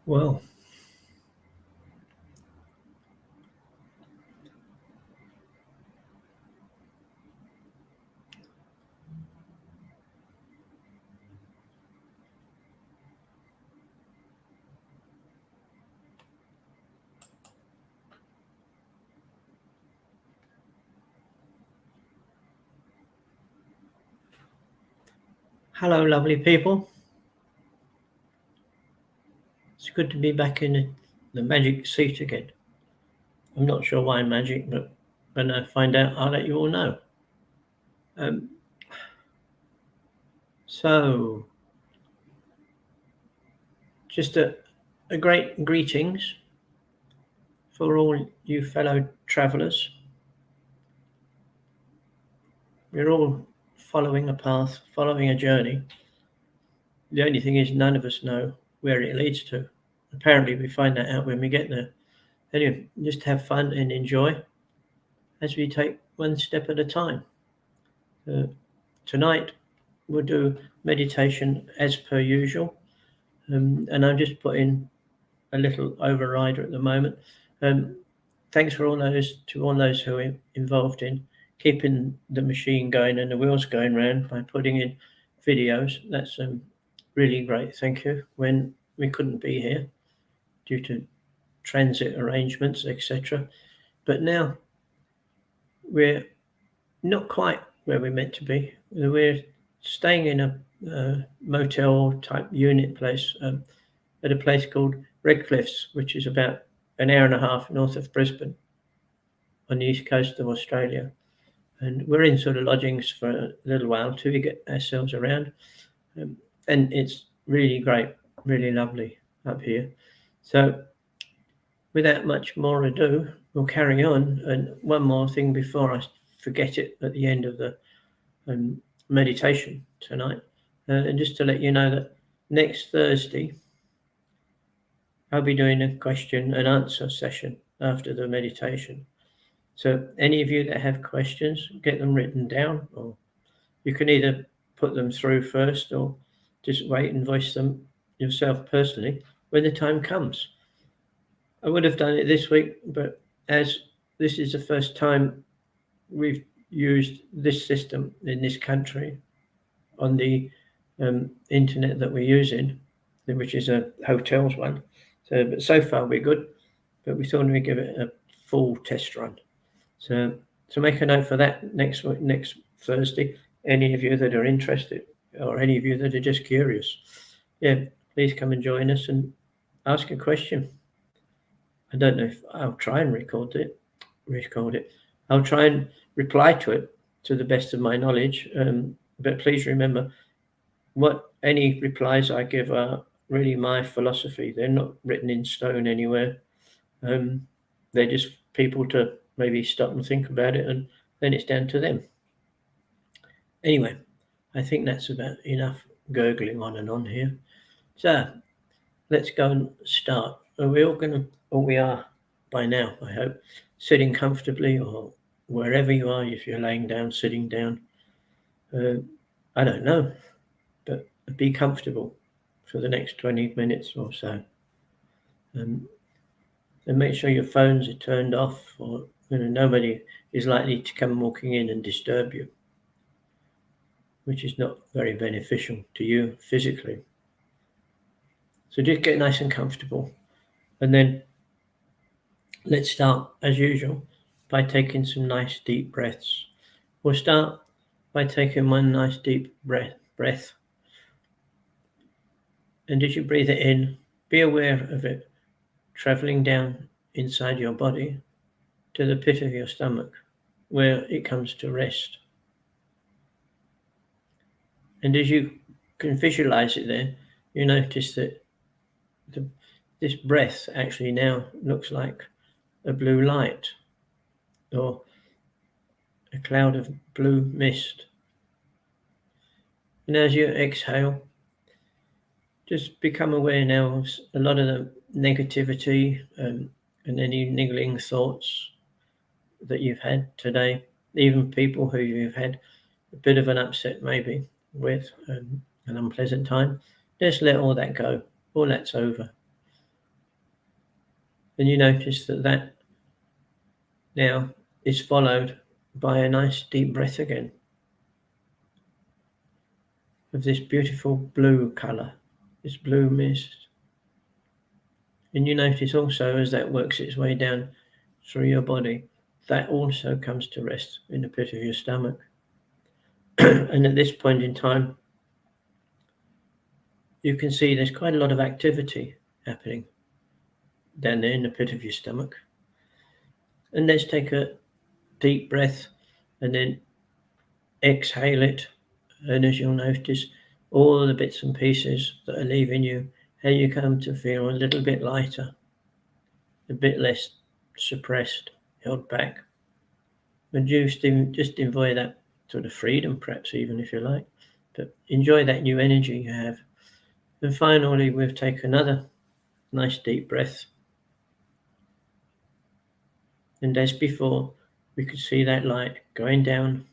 Well, hello, lovely people. It's good to be back in the magic seat again. I'm not sure why magic, but when I find out, I'll let you all know. Um, so, just a great greetings for all you fellow travellers. We're all following a path, following a journey. The only thing is, none of us know where it leads to. Apparently, we find that out when we get there. Anyway, just have fun and enjoy as we take one step at a time. Uh, Tonight, we'll do meditation as per usual, and I'm just putting a little overrider at the moment. Um, Thanks for all those who are involved in keeping the machine going and the wheels going round by putting in videos. That's really great. Thank you. When we couldn't be here due to transit arrangements, etc. But now we're not quite where we're meant to be. We're staying in a motel type unit place at a place called Redcliffs, which is about an hour and a half north of Brisbane on the east coast of Australia. And we're in sort of lodgings for a little while till we get ourselves around. And it's really great, really lovely up here. So, without much more ado, we'll carry on. And one more thing before I forget it at the end of the meditation tonight. And just to let you know that next Thursday, I'll be doing a question and answer session after the meditation. So any of you that have questions, get them written down, or you can either put them through first or just wait and voice them yourself personally when the time comes. I would have done it this week, but as this is the first time we've used this system in this country on the internet that we're using, which is a hotels one. But so far we're good, but we thought we'd give it a full test run. So make a note for that next Thursday. Any of you that are interested, or any of you that are just curious, please come and join us and ask a question. I don't know if I'll try and record it. I'll try and reply to it to the best of my knowledge. But please remember, what any replies I give are really my philosophy. They're not written in stone anywhere. They're just people to maybe stop and think about it, and then it's down to them. Anyway, I think that's about enough gurgling on and on here. So let's go and start. Are we all going to, or we are by now, I hope, sitting comfortably, or wherever you are, if you're laying down, sitting down. I don't know, but be comfortable for the next 20 minutes or so. And make sure your phones are turned off, or nobody is likely to come walking in and disturb you, which is not very beneficial to you physically. So just get nice and comfortable, and then let's start as usual by taking some nice deep breaths. We'll start by taking one nice deep breath. And as you breathe it in, be aware of it traveling down inside your body to the pit of your stomach, where it comes to rest. And as you can visualize it there, you notice that this breath actually now looks like a blue light or a cloud of blue mist. And as you exhale, just become aware now of a lot of the negativity and any niggling thoughts that you've had today, even people who you've had a bit of an upset maybe with, an unpleasant time. Just let all that go. All that's over. And you notice that now is followed by a nice deep breath again of this beautiful blue colour, this blue mist. And you notice also as that works its way down through your body, that also comes to rest in the pit of your stomach. And at this point in time, you can see there's quite a lot of activity happening down there in the pit of your stomach. And let's take a deep breath and then exhale it. And as you'll notice, all the bits and pieces that are leaving you, how you come to feel a little bit lighter, a bit less suppressed, held back. And just enjoy that sort of freedom, perhaps even if you like, but enjoy that new energy you have. And finally, we'll take another nice deep breath. And as before, we could see that light going down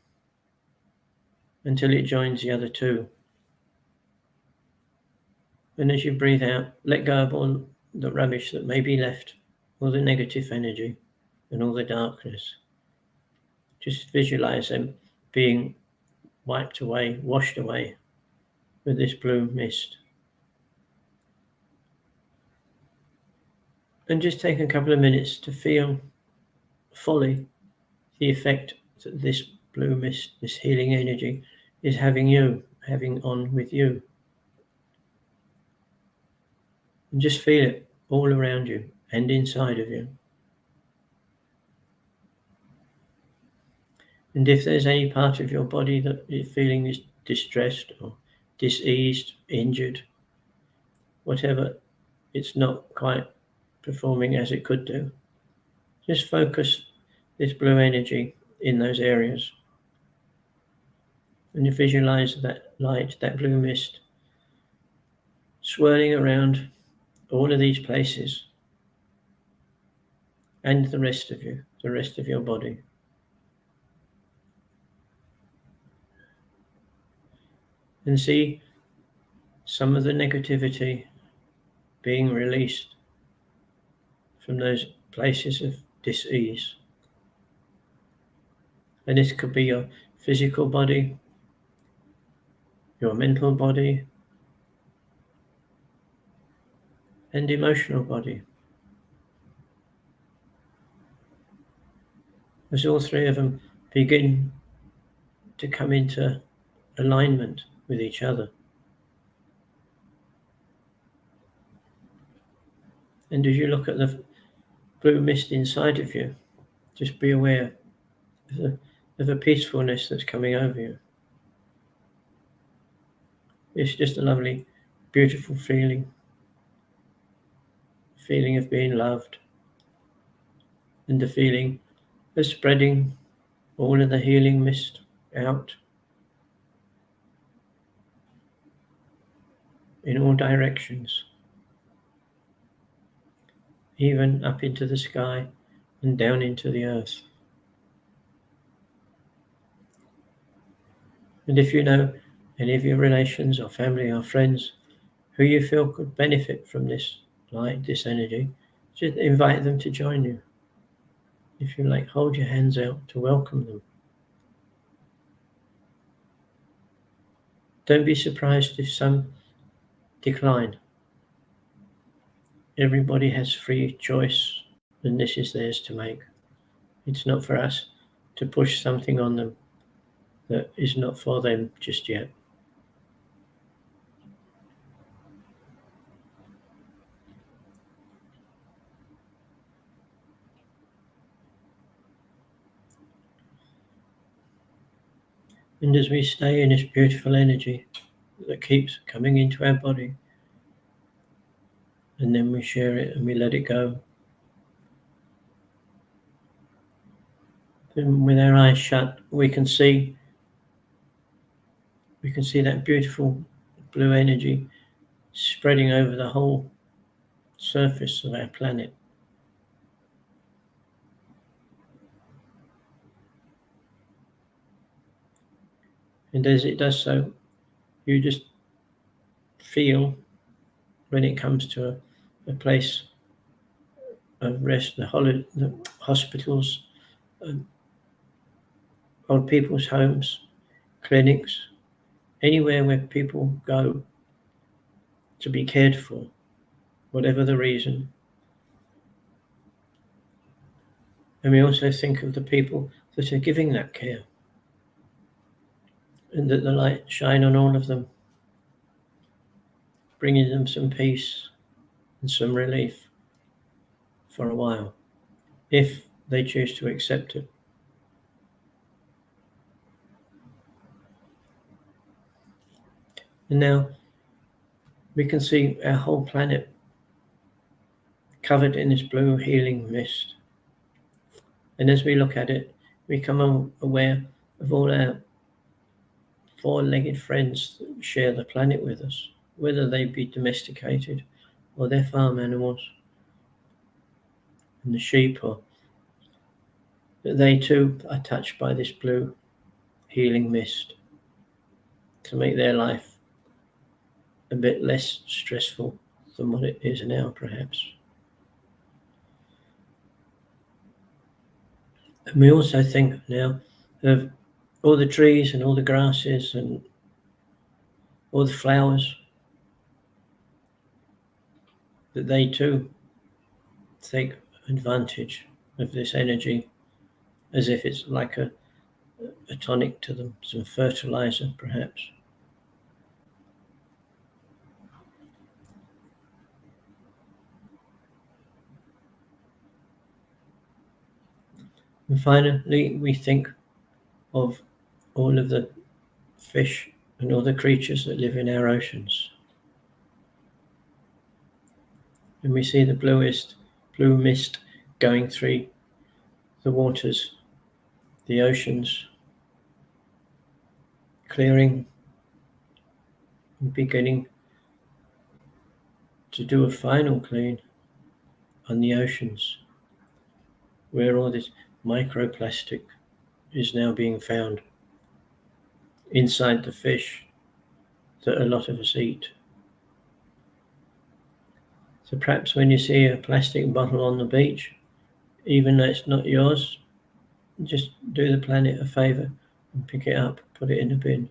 until it joins the other two. And as you breathe out, let go of all the rubbish that may be left, all the negative energy and all the darkness. Just visualize them being wiped away, washed away with this blue mist. And just take a couple of minutes to feel fully the effect that this blue mist, this healing energy, is having on with you. And just feel it all around you and inside of you. And if there's any part of your body that you're feeling is distressed or diseased, injured, whatever, it's not quite performing as it could do, just focus this blue energy in those areas. And you visualize that light, that blue mist, swirling around all of these places and the rest of you, the rest of your body. And see some of the negativity being released from those places of dis-ease. And this could be your physical body, your mental body, and emotional body. As all three of them begin to come into alignment with each other. And as you look at the blue mist inside of you, just be aware of the peacefulness that's coming over you. It's just a lovely, beautiful feeling of being loved, and the feeling of spreading all of the healing mist out in all directions, even up into the sky and down into the earth. And if you know any of your relations or family or friends who you feel could benefit from this light, this energy, just invite them to join you. If you like, hold your hands out to welcome them. Don't be surprised if some decline. Everybody has free choice, and this is theirs to make. It's not for us to push something on them that is not for them just yet. And as we stay in this beautiful energy that keeps coming into our body, and then we share it and we let it go, then with our eyes shut, we can see that beautiful blue energy spreading over the whole surface of our planet. And as it does so, you just feel, when it comes to a place rest, the hospitals, old people's homes, clinics, anywhere where people go to be cared for, whatever the reason. And we also think of the people that are giving that care, and that the light shine on all of them, bringing them some peace and some relief for a while, if they choose to accept it. And now we can see our whole planet covered in this blue healing mist. And as we look at it, we become aware of all our four-legged friends that share the planet with us, whether they be domesticated or they're farm animals, and the sheep, or that they too are touched by this blue healing mist to make their life a bit less stressful than what it is now, perhaps. And we also think now of all the trees and all the grasses and all the flowers, that they too take advantage of this energy as if it's like a tonic to them, some fertilizer perhaps. And finally, we think of all of the fish and all the creatures that live in our oceans. And we see the blue mist going through the waters, the oceans, clearing and beginning to do a final clean on the oceans, where all this microplastic is now being found inside the fish that a lot of us eat. So perhaps when you see a plastic bottle on the beach, even though it's not yours, just do the planet a favour and pick it up, put it in a bin.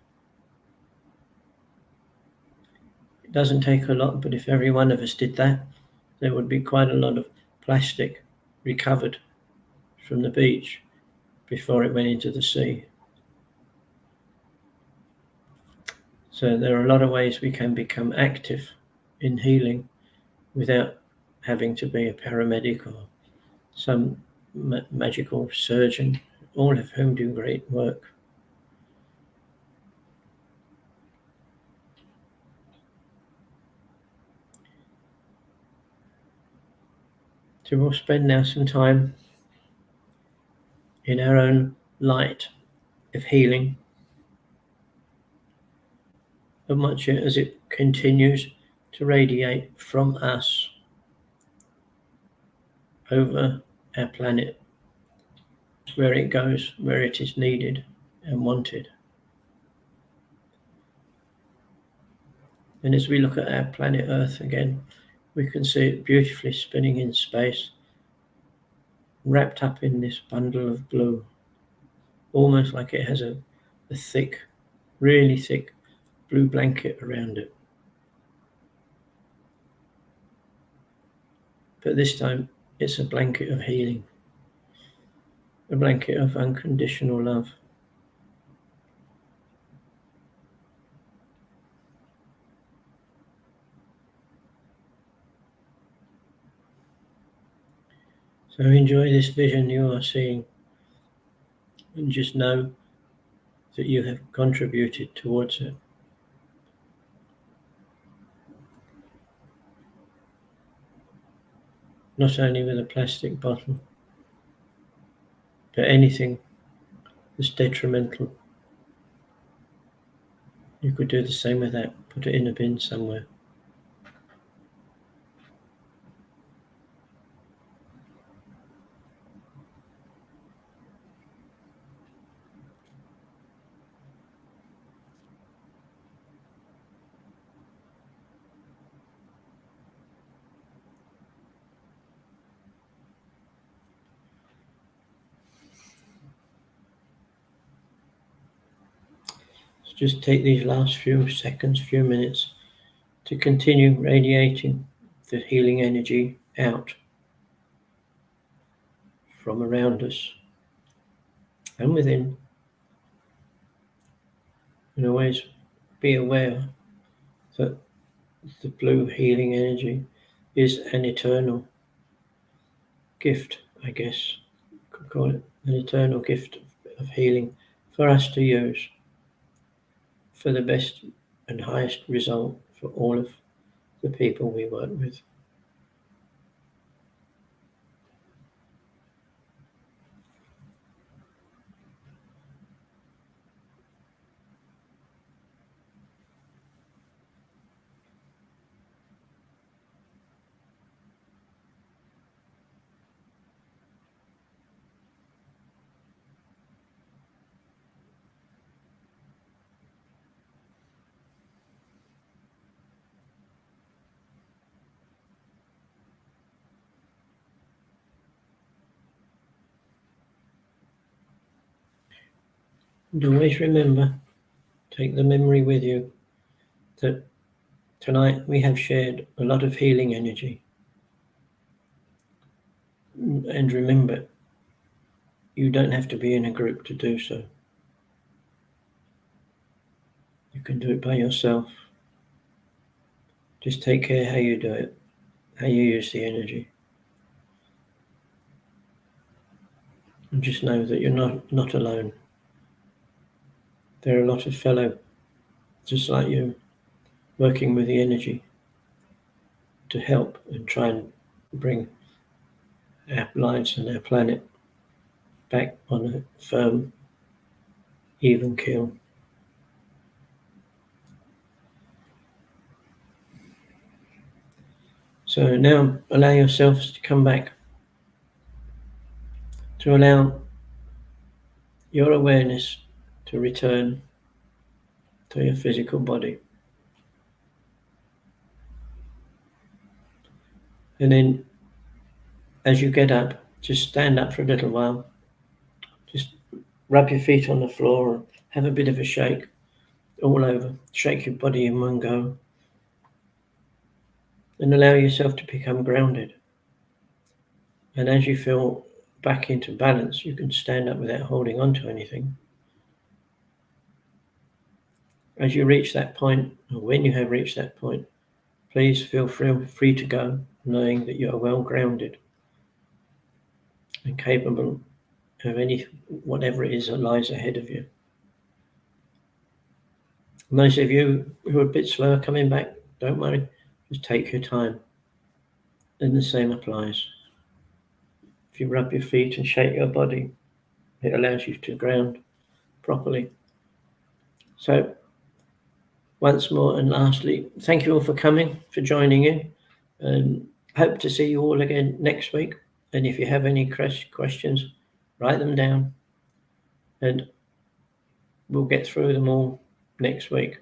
It doesn't take a lot, but if every one of us did that, there would be quite a lot of plastic recovered from the beach before it went into the sea. So there are a lot of ways we can become active in healing without having to be a paramedic or some magical surgeon, all of whom do great work. So we'll spend now some time in our own light of healing, and watch it as it continues to radiate from us over our planet, where it goes, where it is needed and wanted. And as we look at our planet Earth again, we can see it beautifully spinning in space, wrapped up in this bundle of blue, almost like it has a thick, really thick blue blanket around it. But this time it's a blanket of healing, a blanket of unconditional love. So enjoy this vision you are seeing, and just know that you have contributed towards it. Not only with a plastic bottle, but anything that's detrimental. You could do the same with that, put it in a bin somewhere. just take these last few seconds, few minutes to continue radiating the healing energy out from around us and within. And always be aware that the blue healing energy is an eternal gift, I guess. You could call it an eternal gift of healing for us to use for the best and highest result for all of the people we work with. And always remember, take the memory with you, that tonight we have shared a lot of healing energy. And remember, you don't have to be in a group to do so. You can do it by yourself. Just take care how you do it, how you use the energy. And just know that you're not alone. There are a lot of fellow, just like you, working with the energy to help and try and bring our lives and our planet back on a firm, even keel. So now allow yourselves to come back, to allow your awareness to return to your physical body. And then as you get up, just stand up for a little while. Just rub your feet on the floor and have a bit of a shake all over. Shake your body in one go. And allow yourself to become grounded. And as you feel back into balance, you can stand up without holding on to anything. As you reach that point, or when you have reached that point, please feel free to go, knowing that you are well grounded and capable of whatever it is that lies ahead of you. And those of you who are a bit slower coming back, don't worry, just take your time. And the same applies. If you rub your feet and shake your body, it allows you to ground properly. So, once more and lastly, thank you all for coming, for joining in, and hope to see you all again next week. And if you have any questions, write them down and we'll get through them all next week.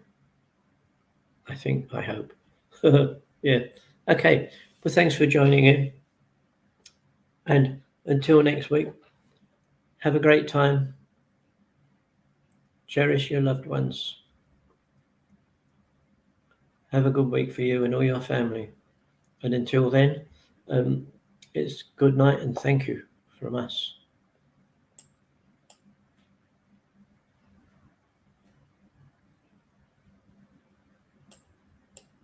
I hope. Yeah. Okay. Well, thanks for joining in. And until next week, have a great time. Cherish your loved ones. Have a good week for you and all your family. And until then, it's good night and thank you from us.